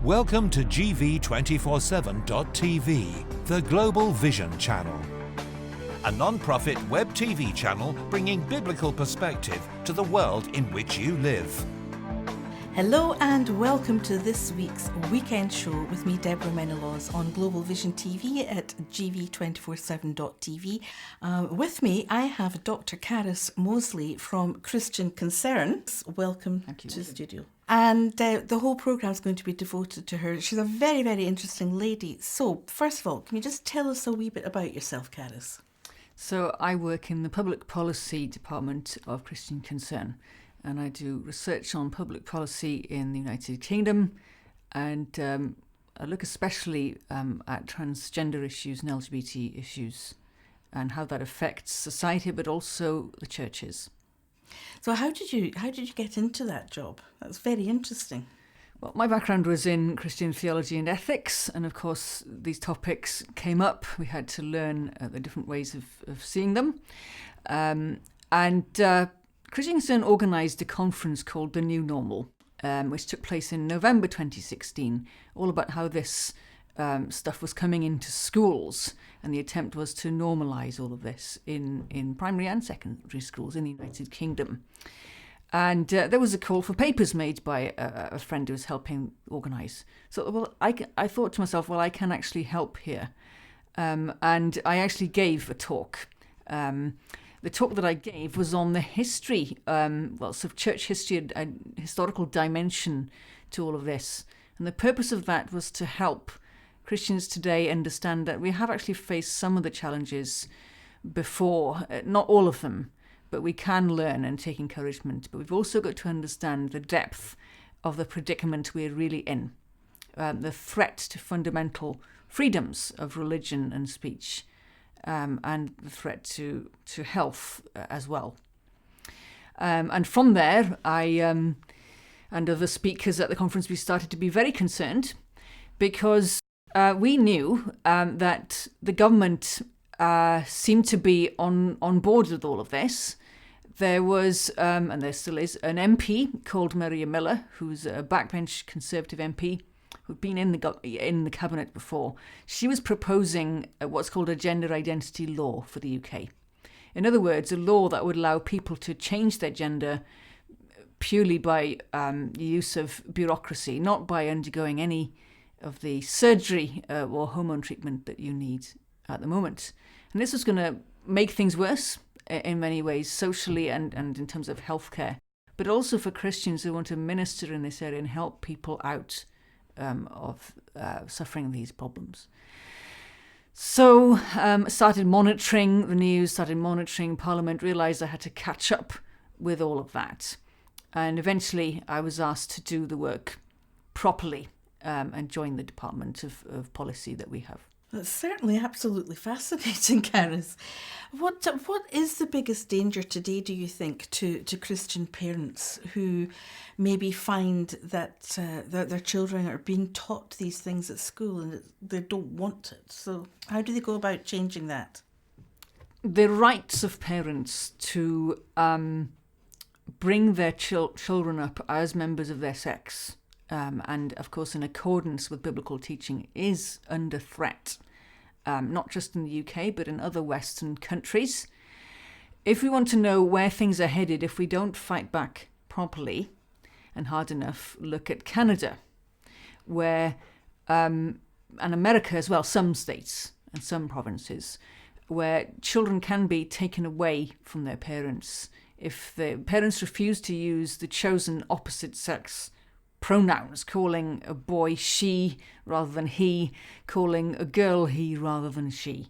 Welcome to GV247.tv, the Global Vision Channel. A non-profit web TV channel bringing biblical perspective to the world in which you live. Hello and welcome to this week's weekend show with me, Deborah Menelaus, on Global Vision TV at GV247.tv. With me, I have Dr. Carys Moseley from Christian Concern. Welcome to the studio. And the whole programme is going to be devoted to her. She's a very, very interesting lady. So, first of all, can you just tell us a wee bit about yourself, Carys? So, I work in the Public Policy Department of Christian Concern. And I do research on public policy in the United Kingdom, and I look especially at transgender issues and LGBT issues and how that affects society, but also the churches. So how did you get into that job? That's very interesting. Well, my background was in Christian theology and ethics, and of course these topics came up. We had to learn the different ways of seeing them, Christian Concern organised a conference called The New Normal, which took place in November 2016, all about how this stuff was coming into schools, and the attempt was to normalise all of this in primary and secondary schools in the United Kingdom. And there was a call for papers made by a friend who was helping organise. So I thought to myself, well, I can actually help here. And I actually gave a talk. The talk that I gave was on the history, sort of church history and historical dimension to all of this. And the purpose of that was to help Christians today understand that we have actually faced some of the challenges before, not all of them, but we can learn and take encouragement. But we've also got to understand the depth of the predicament we're really in, the threat to fundamental freedoms of religion and speech. And the threat to health as well. And from there, I and other speakers at the conference, we started to be very concerned because we knew that the government seemed to be on board with all of this. There was, and there still is, an MP called Maria Miller, who's a backbench Conservative MP, who'd been in the cabinet before. She was proposing what's called a gender identity law for the UK. In other words, a law that would allow people to change their gender purely by the use of bureaucracy, not by undergoing any of the surgery or hormone treatment that you need at the moment. And this was going to make things worse in many ways, socially and in terms of healthcare, but also for Christians who want to minister in this area and help people out of suffering these problems. So started monitoring the news, started monitoring Parliament, realised I had to catch up with all of that. And eventually I was asked to do the work properly and join the Department of Policy that we have. That's certainly absolutely fascinating, Carys. What is the biggest danger today, do you think, to Christian parents who maybe find that their children are being taught these things at school and they don't want it? So how do they go about changing that? The rights of parents to bring their children up as members of their sex, and of course in accordance with biblical teaching, is under threat. Not just in the UK, but in other Western countries. If we want to know where things are headed, if we don't fight back properly and hard enough, look at Canada, where, and America as well, some states and some provinces, where children can be taken away from their parents if the parents refuse to use the chosen opposite sex pronouns, calling a boy she rather than he, calling a girl he rather than she.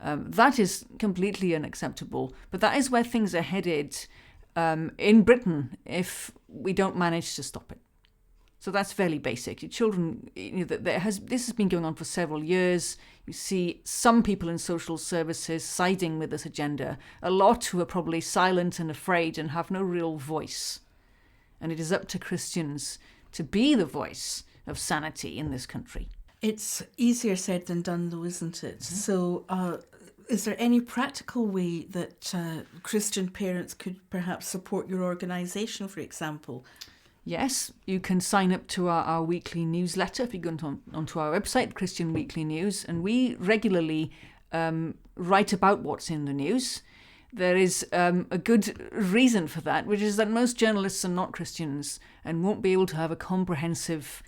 That is completely unacceptable, but that is where things are headed in Britain if we don't manage to stop it. So that's fairly basic. Your children, this has been going on for several years. You see some people in social services siding with this agenda, a lot who are probably silent and afraid and have no real voice. And it is up to Christians to be the voice of sanity in this country. It's easier said than done, though, isn't it? Mm-hmm. So is there any practical way that Christian parents could perhaps support your organisation, for example? Yes, you can sign up to our weekly newsletter if you go onto our website, Christian Weekly News, and we regularly write about what's in the news. There is a good reason for that, which is that most journalists are not Christians and won't be able to have a comprehensive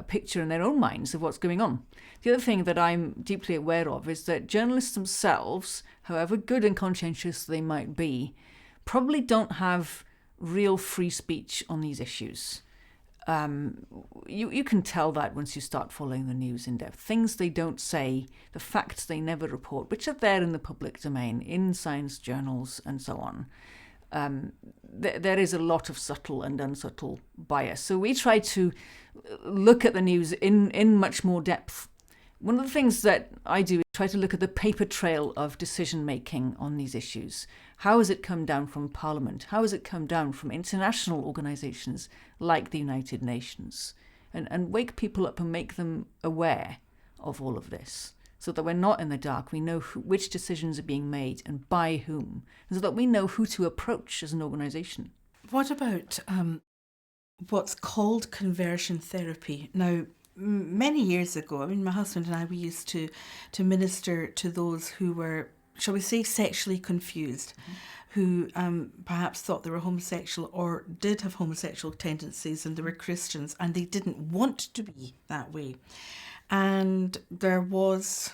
picture in their own minds of what's going on. The other thing that I'm deeply aware of is that journalists themselves, however good and conscientious they might be, probably don't have real free speech on these issues. You can tell that once you start following the news in depth. Things they don't say, the facts they never report, which are there in the public domain, in science journals and so on. There is a lot of subtle and unsubtle bias. So we try to look at the news in much more depth. One of the things that I do is try to look at the paper trail of decision-making on these issues. How has it come down from Parliament? How has it come down from international organisations like the United Nations? And wake people up and make them aware of all of this, so that we're not in the dark. We know which decisions are being made and by whom, and so that we know who to approach as an organisation. What about what's called conversion therapy? Now, many years ago, I mean, my husband and I, we used to minister to those who were, shall we say, sexually confused, who perhaps thought they were homosexual or did have homosexual tendencies, and they were Christians and they didn't want to be that way. And there was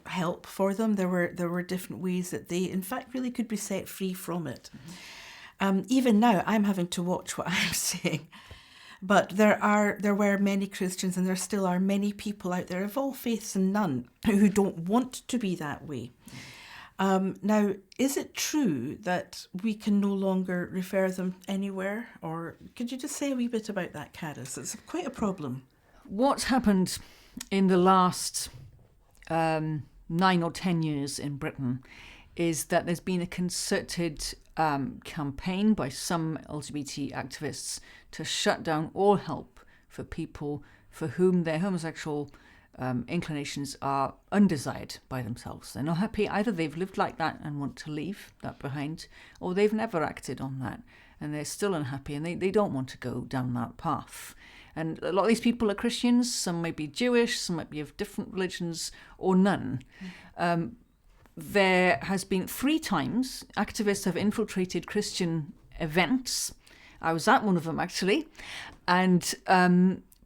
help for them. There were different ways that they, in fact, really could be set free from it. Even now, I'm having to watch what I'm saying. But there were many Christians, and there still are many people out there of all faiths and none who don't want to be that way. Now, is it true that we can no longer refer them anywhere? Or could you just say a wee bit about that, Carys? It's quite a problem. What's happened in the last 9 or 10 years in Britain is that there's been a concerted campaign by some LGBT activists to shut down all help for people for whom their homosexual inclinations are undesired by themselves. They're not happy. Either they've lived like that and want to leave that behind, or they've never acted on that and they're still unhappy and they don't want to go down that path. And a lot of these people are Christians. Some might be Jewish, some might be of different religions, or none. There has been 3 times activists have infiltrated Christian events. I was at one of them, actually, and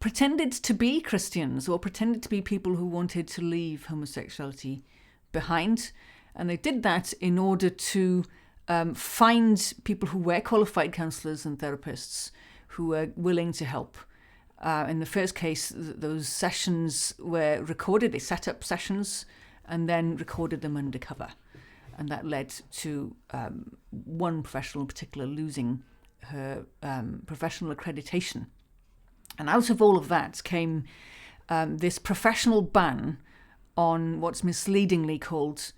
pretended to be Christians or pretended to be people who wanted to leave homosexuality behind. And they did that in order to find people who were qualified counsellors and therapists who were willing to help. In the first case, those sessions were recorded. They set up sessions and then recorded them undercover. And that led to one professional in particular losing her professional accreditation. And out of all of that came this professional ban on what's misleadingly called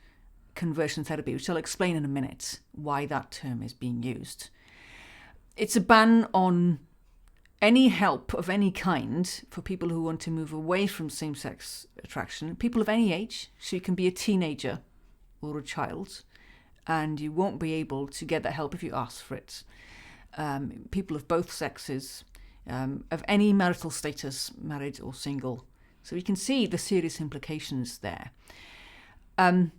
conversion therapy, which I'll explain in a minute why that term is being used. It's a ban on any help of any kind for people who want to move away from same-sex attraction, people of any age. So you can be a teenager or a child, and you won't be able to get that help if you ask for it. People of both sexes, of any marital status, married or single. So you can see the serious implications there. Can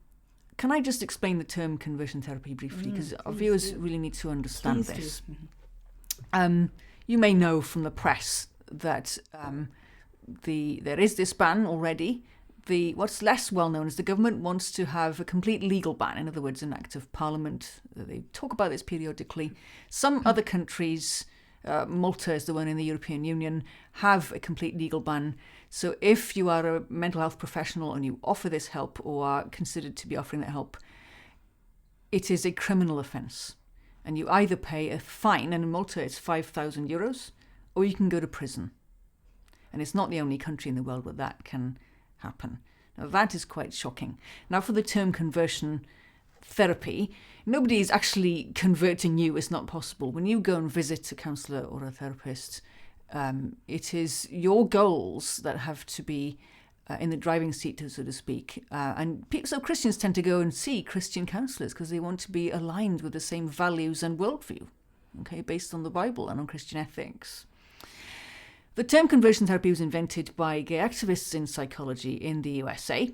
I just explain the term conversion therapy briefly? Because our viewers really need to understand this. You may know from the press that there is this ban already. What's less well known is the government wants to have a complete legal ban, in other words, an act of parliament. They talk about this periodically. Some other countries, Malta is the one in the European Union, have a complete legal ban. So if you are a mental health professional and you offer this help or are considered to be offering that help, it is a criminal offence. And you either pay a fine, and in Malta it's €5,000, or you can go to prison. And it's not the only country in the world where that can happen. Now that is quite shocking. Now for the term conversion therapy, nobody is actually converting you. It's not possible. When you go and visit a counsellor or a therapist, it is your goals that have to be in the driving seat, so to speak. So Christians tend to go and see Christian counsellors because they want to be aligned with the same values and worldview. okay, based on the Bible and on Christian ethics. The term conversion therapy was invented by gay activists in psychology in the USA.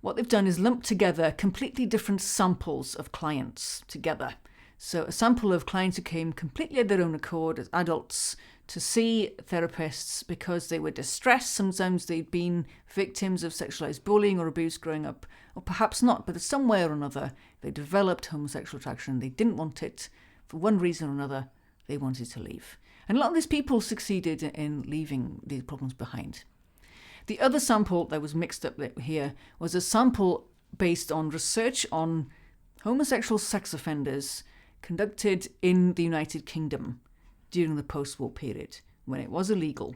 What they've done is lumped together completely different samples of clients together. So a sample of clients who came completely of their own accord as adults to see therapists because they were distressed. Sometimes they'd been victims of sexualized bullying or abuse growing up, or perhaps not, but some way or another they developed homosexual attraction. They didn't want it. For one reason or another, they wanted to leave. And a lot of these people succeeded in leaving these problems behind. The other sample that was mixed up here was a sample based on research on homosexual sex offenders conducted in the United Kingdom during the post-war period, when it was illegal.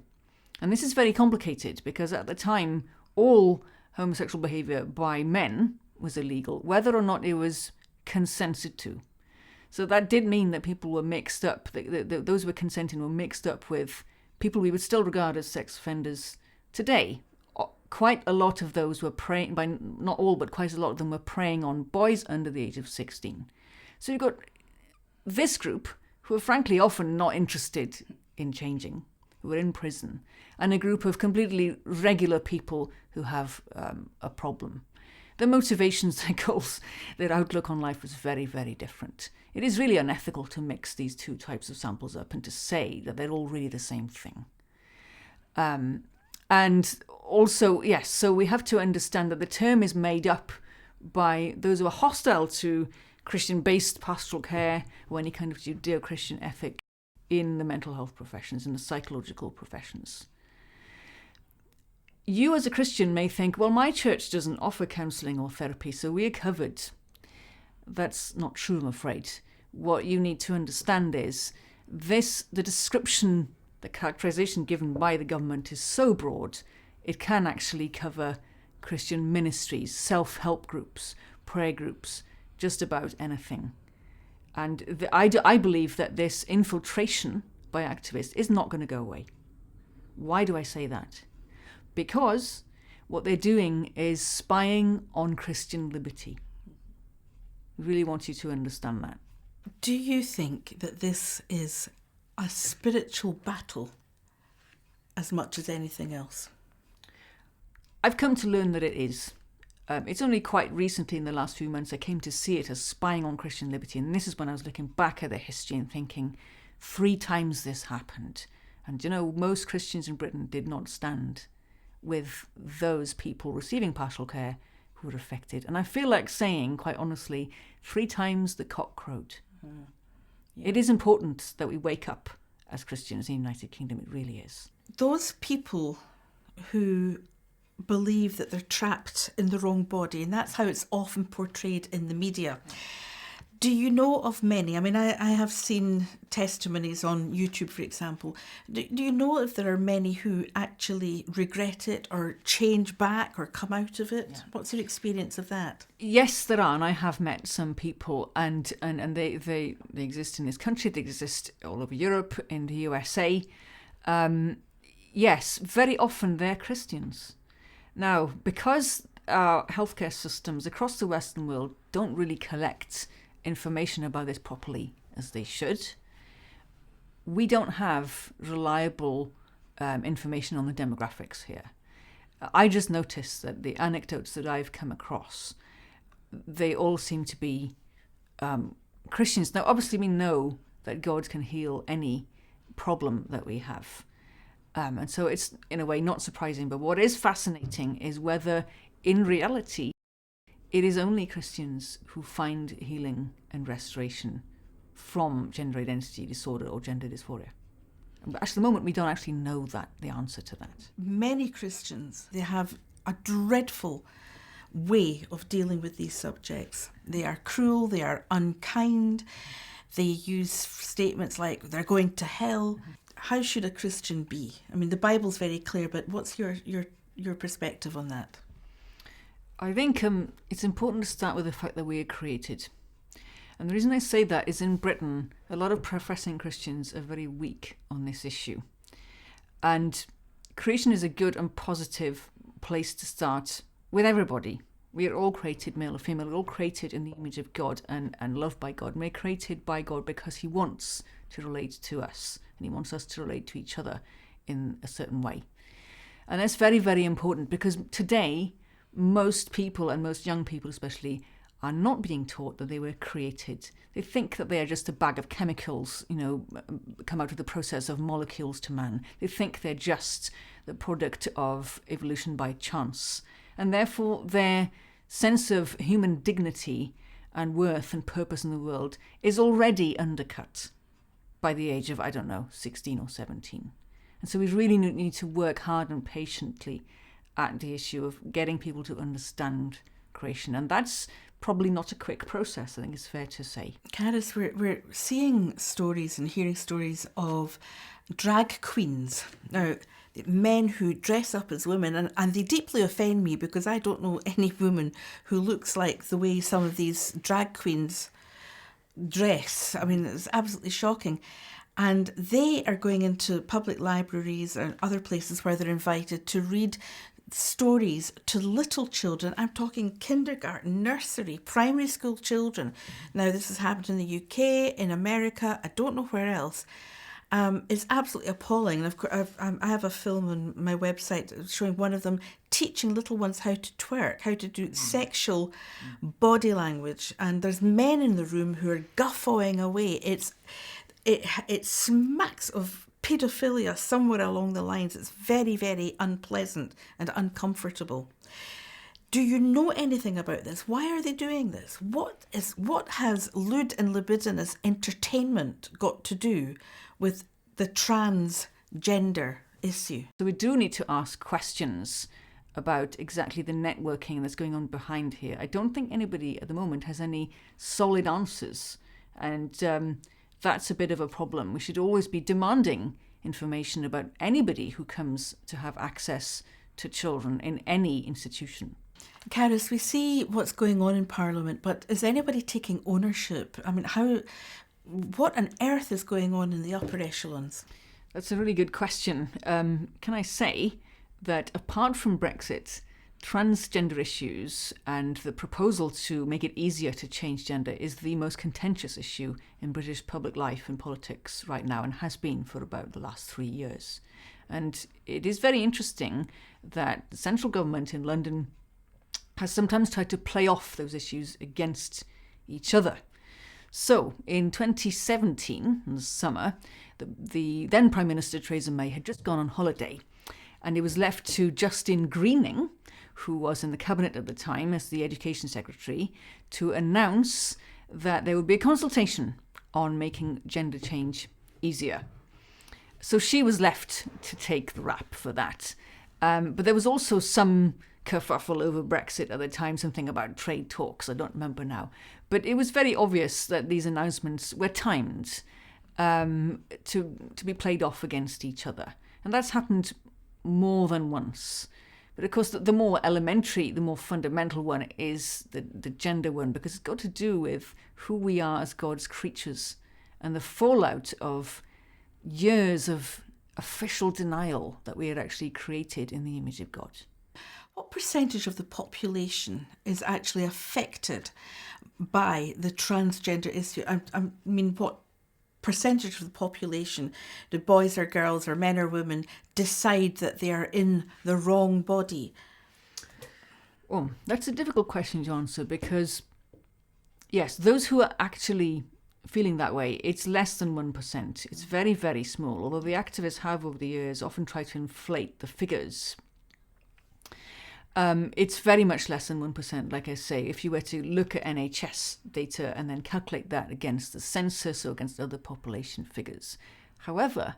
And this is very complicated because at the time, all homosexual behaviour by men was illegal, whether or not it was consented to. So that did mean that people were mixed up, those who were consenting were mixed up with people we would still regard as sex offenders today. Quite a lot of those were preying, by not all, but quite a lot of them were preying on boys under the age of 16. So you've got this group, who are frankly often not interested in changing, who are in prison, and a group of completely regular people who have a problem. Their motivations, their goals, their outlook on life was very, very different. It is really unethical to mix these two types of samples up and to say that they're all really the same thing. And also, yes, so we have to understand that the term is made up by those who are hostile to Christian-based pastoral care or any kind of Judeo-Christian ethic in the mental health professions, in the psychological professions. You as a Christian may think, well, my church doesn't offer counselling or therapy, so we're covered. That's not true, I'm afraid. What you need to understand is the description, the characterization given by the government is so broad, it can actually cover Christian ministries, self-help groups, prayer groups, just about anything. And I believe that this infiltration by activists is not going to go away. Why do I say that? Because what they're doing is spying on Christian liberty. I really want you to understand that. Do you think that this is a spiritual battle as much as anything else? I've come to learn that it is. It's only quite recently in the last few months I came to see it as spying on Christian liberty. And this is when I was looking back at the history and thinking, 3 times this happened. And most Christians in Britain did not stand with those people receiving pastoral care who were affected. And I feel like saying, quite honestly, 3 times the cock crowed. Mm. Yeah. It is important that we wake up as Christians in the United Kingdom. It really is. Those people who believe that they're trapped in the wrong body, and that's how it's often portrayed in the media. Do you know of many? I mean, I have seen testimonies on YouTube, for example. Do you know if there are many who actually regret it or change back or come out of it? Yeah. What's your experience of that? Yes, there are, and I have met some people, and they exist in this country, they exist all over Europe, in the USA. Yes, very often they're Christians. Now, because our healthcare systems across the Western world don't really collect information about this properly as they should, we don't have reliable information on the demographics here. I just noticed that the anecdotes that I've come across, they all seem to be Christians. Now, obviously, we know that God can heal any problem that we have. And so it's, in a way, not surprising. But what is fascinating is whether, in reality, it is only Christians who find healing and restoration from gender identity disorder or gender dysphoria. But at the moment, we don't actually know the answer to that. Many Christians, they have a dreadful way of dealing with these subjects. They are cruel, they are unkind, they use statements like they're going to hell. Mm-hmm. How should a Christian be? I mean, the Bible's very clear, but what's your perspective on that? I think it's important to start with the fact that we are created. And the reason I say that is in Britain, a lot of professing Christians are very weak on this issue. And creation is a good and positive place to start with everybody, We are all created, male or female, we're all created in the image of God and loved by God. And we're created by God because he wants to relate to us, and he wants us to relate to each other in a certain way. And that's very, very important, because today, most people, and most young people especially, are not being taught that they were created. They think that they are just a bag of chemicals, come out of the process of molecules to man. They think they're just the product of evolution by chance. And therefore, their sense of human dignity and worth and purpose in the world is already undercut by the age of, 16 or 17. And so we really need to work hard and patiently at the issue of getting people to understand creation. And that's probably not a quick process, I think it's fair to say. Carys, we're seeing stories and hearing stories of drag queens. Now, men who dress up as women, and they deeply offend me because I don't know any woman who looks like the way some of these drag queens dress. I mean, it's absolutely shocking. And they are going into public libraries and other places where they're invited to read stories to little children. I'm talking kindergarten, nursery, primary school children. Now, this has happened in the UK, in America, I don't know where else. It's absolutely appalling. I have a film on my website showing one of them teaching little ones how to twerk, how to do sexual body language. And there's men in the room who are guffawing away. It smacks of paedophilia somewhere along the lines. It's very, very unpleasant and uncomfortable. Do you know anything about this? Why are they doing this? What has lewd and libidinous entertainment got to do with the transgender issue? So we do need to ask questions about exactly the networking that's going on behind here. I don't think anybody at the moment has any solid answers, and that's a bit of a problem. We should always be demanding information about anybody who comes to have access to children in any institution. Carys, we see what's going on in Parliament, but is anybody taking ownership? I mean, what on earth is going on in the upper echelons? That's a really good question. Can I say that apart from Brexit, transgender issues and the proposal to make it easier to change gender is the most contentious issue in British public life and politics right now, and has been for about the last 3 years. And it is very interesting that the central government in London has sometimes tried to play off those issues against each other. So in 2017, in the summer, the then Prime Minister Theresa May had just gone on holiday, and it was left to Justin Greening, who was in the cabinet at the time as the Education Secretary, to announce that there would be a consultation on making gender change easier. So she was left to take the rap for that. But there was also some kerfuffle over Brexit at the time, something about trade talks, I don't remember now. But it was very obvious that these announcements were timed to be played off against each other. And that's happened more than once. But of course, the more elementary, the more fundamental one is the gender one, because it's got to do with who we are as God's creatures and the fallout of years of official denial that we are actually created in the image of God. What percentage of the population is actually affected by the transgender issue? I mean, what percentage of the population do boys or girls or men or women decide that they are in the wrong body? Oh, that's a difficult question to answer, because yes, those who are actually feeling that way, it's less than 1%. It's very, very small, although the activists have over the years often tried to inflate the figures. It's very much less than 1%, like I say. If you were to look at NHS data and then calculate that against the census or against other population figures. However,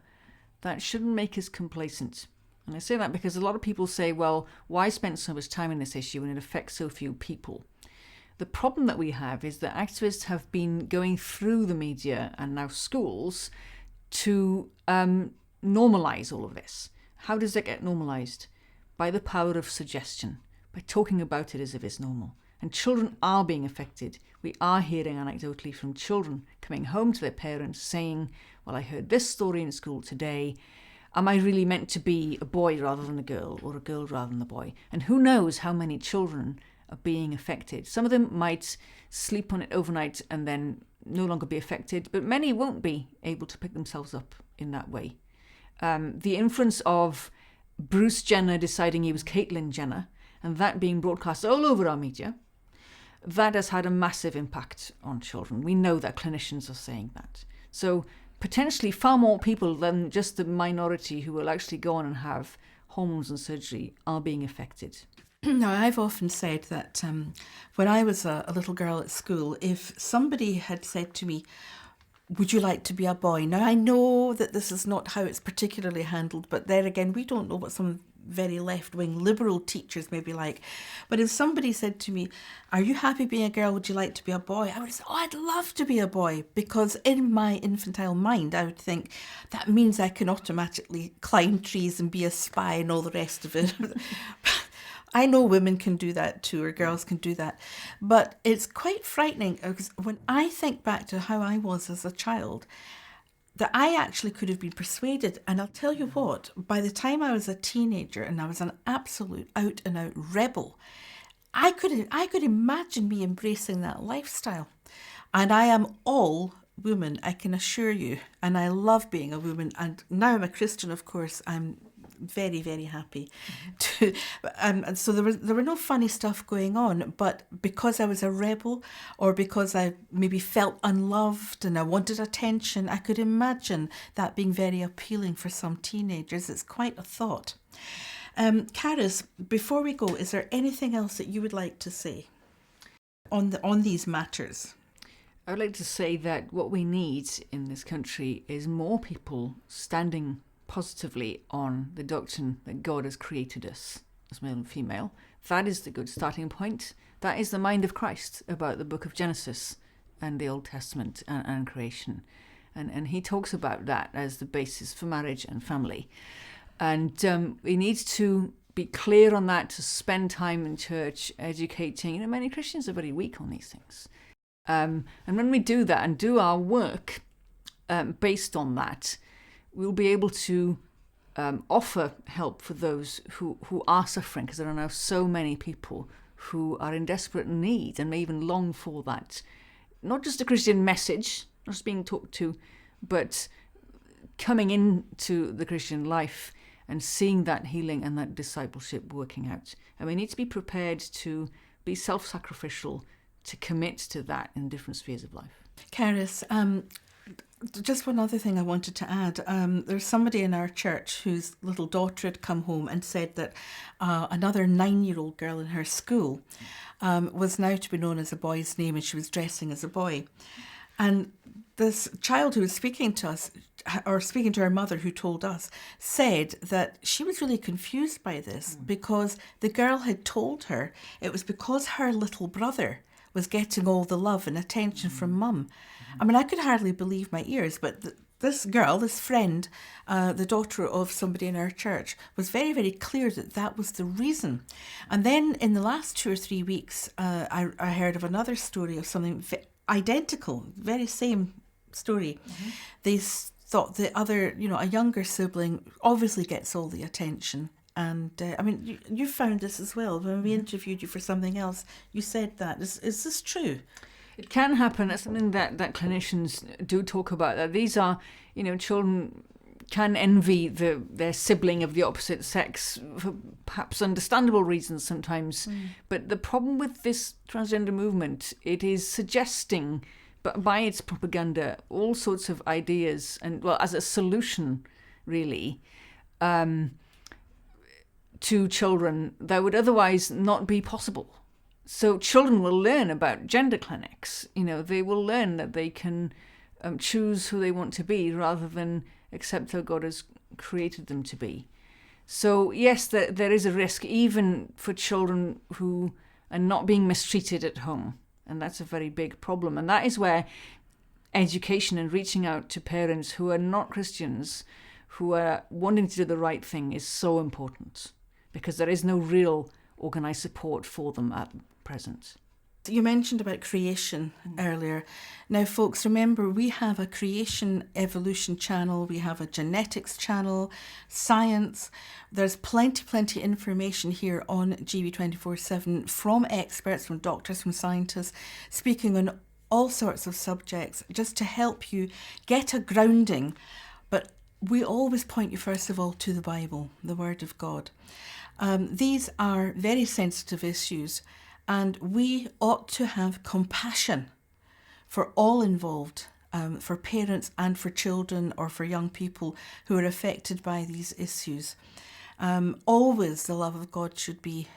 that shouldn't make us complacent. And I say that because a lot of people say, well, why spend so much time in this issue when it affects so few people? The problem that we have is that activists have been going through the media and now schools to normalise all of this. How does it get normalised? By the power of suggestion, by talking about it as if it's normal. And children are being affected. We are hearing anecdotally from children coming home to their parents saying, well, I heard this story in school today. Am I really meant to be a boy rather than a girl, or a girl rather than a boy? And who knows how many children are being affected. Some of them might sleep on it overnight and then no longer be affected, but many won't be able to pick themselves up in that way. The influence of Bruce Jenner deciding he was Caitlyn Jenner, and that being broadcast all over our media, that has had a massive impact on children. We know that, clinicians are saying that. So potentially far more people than just the minority who will actually go on and have hormones and surgery are being affected. Now, I've often said that when I was a little girl at school, if somebody had said to me, would you like to be a boy? Now, I know that this is not how it's particularly handled, but there again, we don't know what some very left-wing liberal teachers may be like. But if somebody said to me, are you happy being a girl? Would you like to be a boy? I would say, oh, I'd love to be a boy, because in my infantile mind, I would think that means I can automatically climb trees and be a spy and all the rest of it. I know women can do that too, or girls can do that. But it's quite frightening, because when I think back to how I was as a child, that I actually could have been persuaded. And I'll tell you what, by the time I was a teenager and I was an absolute out and out rebel, I could imagine me embracing that lifestyle. And I am all woman, I can assure you. And I love being a woman. And now I'm a Christian, of course. I'm very, very happy. And so there were no funny stuff going on, but because I was a rebel, or because I maybe felt unloved and I wanted attention, I could imagine that being very appealing for some teenagers. It's quite a thought. Carys, before we go, is there anything else that you would like to say on these matters? I would like to say that what we need in this country is more people standing positively on the doctrine that God has created us as male and female. That is the good starting point. That is the mind of Christ about the book of Genesis and the Old Testament and creation. And he talks about that as the basis for marriage and family. And we need to be clear on that, to spend time in church educating. Many Christians are very weak on these things. And when we do that and do our work based on that, we'll be able to offer help for those who are suffering, because there are now so many people who are in desperate need and may even long for that. Not just a Christian message, not just being talked to, but coming into the Christian life and seeing that healing and that discipleship working out. And we need to be prepared to be self-sacrificial, to commit to that in different spheres of life. Carys, just one other thing I wanted to add. There's somebody in our church whose little daughter had come home and said that another 9-year-old girl in her school was now to be known as a boy's name, and she was dressing as a boy. And this child who was speaking to us, or speaking to her mother who told us, said that she was really confused by this because the girl had told her it was because her little brother was getting all the love and attention from mum. I mean, I could hardly believe my ears, but this girl, this friend, the daughter of somebody in our church, was very, very clear that that was the reason. And then in the last 2 or 3 weeks, I heard of another story of something identical, very same story. They thought the other, a younger sibling obviously gets all the attention. And I mean, you found this as well. When we interviewed you for something else, you said that. Is this true? It can happen. That's something that clinicians do talk about. That these are, children can envy their sibling of the opposite sex for perhaps understandable reasons sometimes. But the problem with this transgender movement, it is suggesting, but by its propaganda, all sorts of ideas, and as a solution, really, to children that would otherwise not be possible. So children will learn about gender clinics. They will learn that they can choose who they want to be rather than accept how God has created them to be. So yes, there is a risk even for children who are not being mistreated at home. And that's a very big problem. And that is where education and reaching out to parents who are not Christians, who are wanting to do the right thing, is so important, because there is no real organised support for them at present. you mentioned about creation earlier. Now, folks, remember, we have a creation evolution channel, we have a genetics channel, science. There's plenty information here on GV 24/7 from experts, from doctors, from scientists, speaking on all sorts of subjects, just to help you get a grounding. But we always point you, first of all, to the Bible, the Word of God. These are very sensitive issues, and we ought to have compassion for all involved, for parents and for children or for young people who are affected by these issues. Always the love of God should be,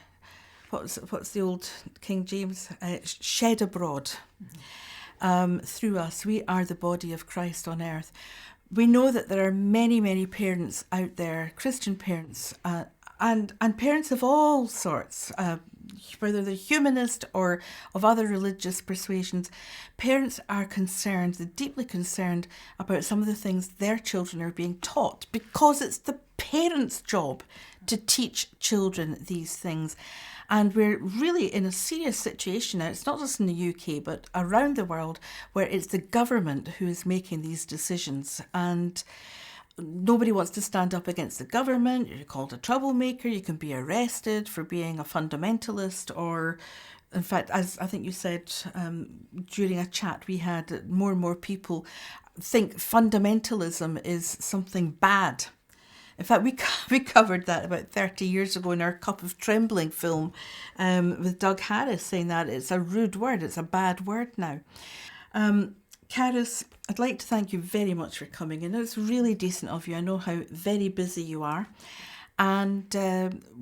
what's the old King James, shed abroad through us. We are the body of Christ on earth. We know that there are many parents out there, Christian parents, and parents of all sorts, whether they're humanist or of other religious persuasions. Parents are concerned, they're deeply concerned about some of the things their children are being taught, because it's the parents' job to teach children these things. And we're really in a serious situation now. It's not just in the UK, but around the world, where it's the government who is making these decisions. And nobody wants to stand up against the government. You're called a troublemaker. You can be arrested for being a fundamentalist, or, in fact, as I think you said during a chat we had, more and more people think fundamentalism is something bad. In fact, we covered that about 30 years ago in our Cup of Trembling film with Doug Harris, saying that it's a rude word, it's a bad word now. Carys, I'd like to thank you very much for coming in. It's really decent of you. I know how very busy you are. And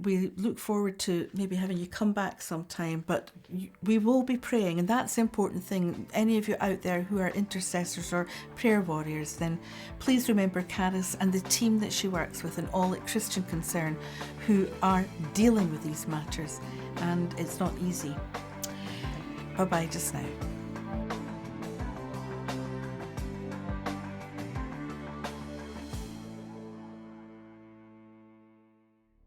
we look forward to maybe having you come back sometime. But we will be praying, and that's the important thing. Any of you out there who are intercessors or prayer warriors, then please remember Carys and the team that she works with and all at Christian Concern who are dealing with these matters. And it's not easy. Bye-bye just now.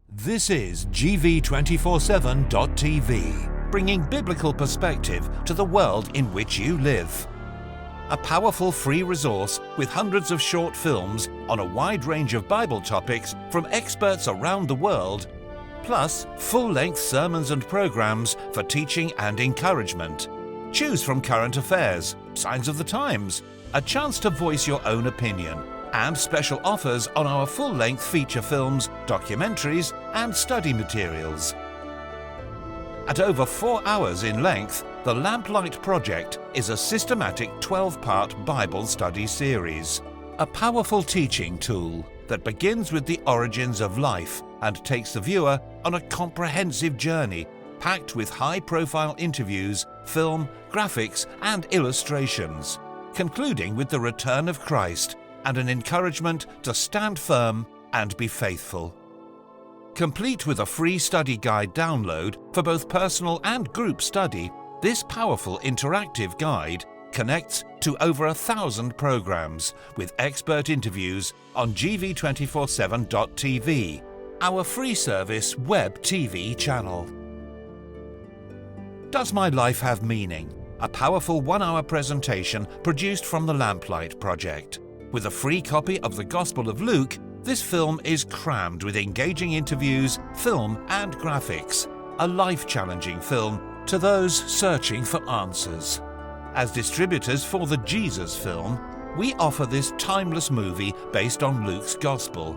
This is GV247.tv, bringing biblical perspective to the world in which you live. A powerful free resource with hundreds of short films on a wide range of Bible topics from experts around the world, plus full-length sermons and programs for teaching and encouragement. Choose from current affairs, signs of the times, a chance to voice your own opinion, and special offers on our full-length feature films, documentaries, and study materials. At over 4 hours in length, the Lamplight Project is a systematic 12-part Bible study series, a powerful teaching tool that begins with the origins of life and takes the viewer on a comprehensive journey packed with high-profile interviews, film, graphics, and illustrations, concluding with the return of Christ and an encouragement to stand firm and be faithful. Complete with a free study guide download for both personal and group study, this powerful interactive guide connects to over 1,000 programs with expert interviews on GV247.tv, our free service web TV channel. Does My Life Have Meaning? A powerful 1-hour presentation produced from the Lamplight Project. With a free copy of the Gospel of Luke, this film is crammed with engaging interviews, film and graphics, a life-challenging film to those searching for answers. As distributors for the Jesus film, we offer this timeless movie based on Luke's Gospel.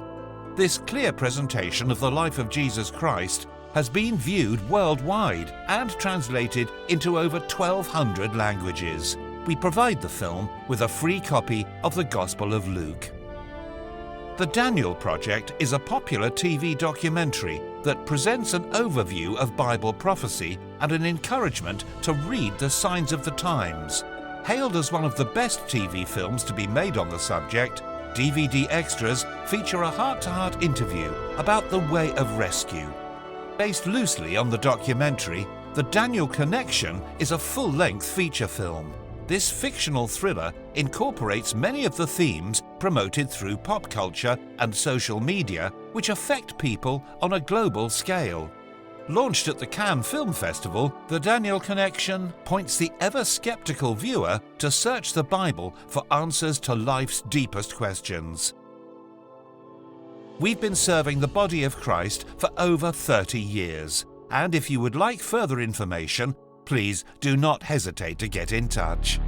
This clear presentation of the life of Jesus Christ has been viewed worldwide and translated into over 1,200 languages. We provide the film with a free copy of the Gospel of Luke. The Daniel Project is a popular TV documentary that presents an overview of Bible prophecy and an encouragement to read the signs of the times. Hailed as one of the best TV films to be made on the subject, DVD extras feature a heart-to-heart interview about the way of rescue. Based loosely on the documentary, The Daniel Connection is a full-length feature film. This fictional thriller incorporates many of the themes promoted through pop culture and social media which affect people on a global scale. Launched at the Cannes Film Festival, the Daniel Connection points the ever-skeptical viewer to search the Bible for answers to life's deepest questions. We've been serving the body of Christ for over 30 years, and if you would like further information, please do not hesitate to get in touch.